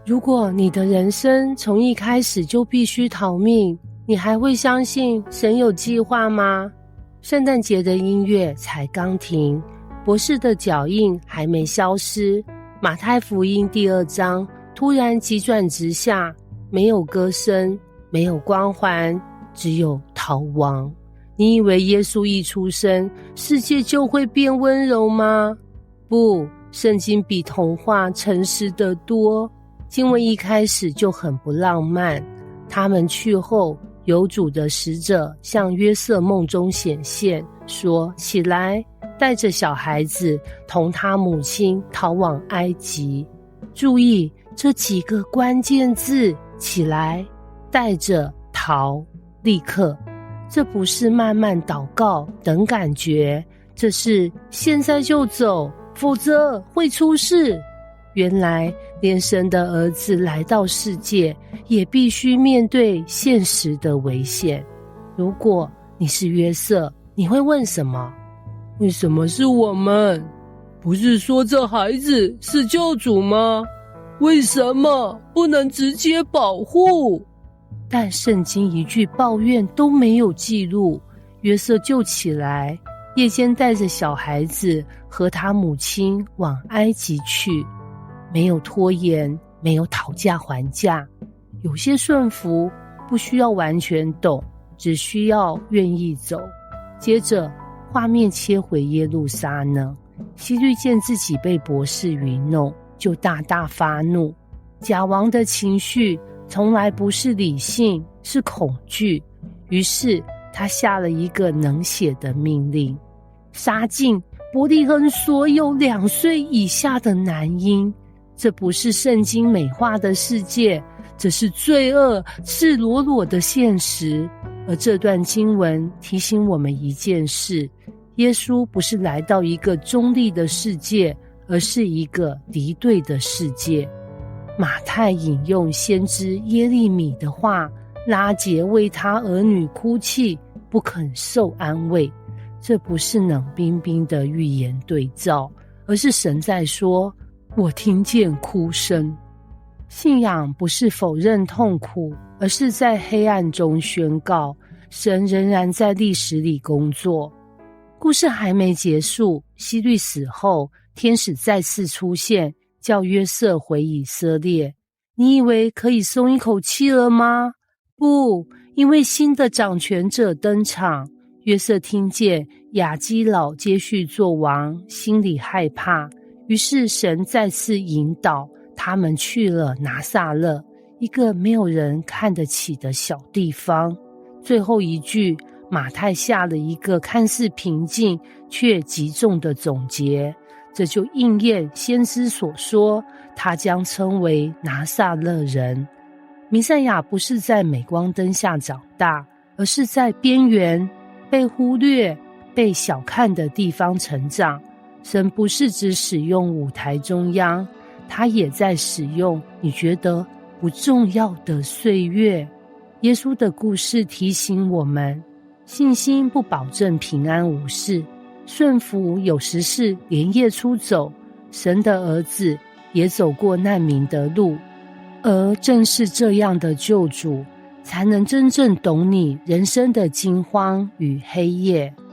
如果你的人生从一开始就必须逃命，你还会相信神有计划吗？圣诞节的音乐才刚停，博士的脚印还没消失。马太福音第2章突然急转直下，没有歌声，没有光环，只有逃亡。你以为耶稣一出生，世界就会变温柔吗？不，圣经比童话诚实得多。经文一开始就很不浪漫，他们去后，有主的使者向约瑟梦中显现，说：起来，带着小孩子同他母亲逃往埃及。注意这几个关键字，起来，带着，逃，立刻。这不是慢慢祷告等感觉，这是现在就走，否则会出事。原来连神的儿子来到世界，也必须面对现实的危险。如果你是约瑟，你会问什么？为什么是我们？不是说这孩子是救主吗？为什么不能直接保护？但圣经一句抱怨都没有记录。约瑟就起来，夜间带着小孩子和他母亲往埃及去。没有拖延，没有讨价还价，有些顺服不需要完全懂，只需要愿意走。接着画面切回耶路撒冷，希律见自己被博士愚弄，就大大发怒。假王的情绪从来不是理性，是恐惧。于是他下了一个能写的命令，杀尽伯利恒所有2岁以下的男婴。这不是圣经美化的世界，这是罪恶赤裸裸的现实。而这段经文提醒我们一件事，耶稣不是来到一个中立的世界，而是一个敌对的世界。马太引用先知耶利米的话，拉结为他儿女哭泣，不肯受安慰。这不是冷冰冰的预言对照，而是神在说，我听见哭声。信仰不是否认痛苦，而是在黑暗中宣告，神仍然在历史里工作。故事还没结束，希律死后，天使再次出现，叫约瑟回以色列。你以为可以松一口气了吗？不，因为新的掌权者登场。约瑟听见亚基老接续做王，心里害怕。于是神再次引导他们去了拿撒勒，一个没有人看得起的小地方。最后一句，马太下了一个看似平静却极重的总结，这就应验先知所说，他将称为拿撒勒人。弥赛亚不是在镁光灯下长大，而是在边缘、被忽略、被小看的地方成长。神不是只使用舞台中央，他也在使用你觉得不重要的岁月。耶稣的故事提醒我们，信心不保证平安无事，顺服有时是连夜出走。神的儿子也走过难民的路，而正是这样的救主，才能真正懂你人生的惊慌与黑夜。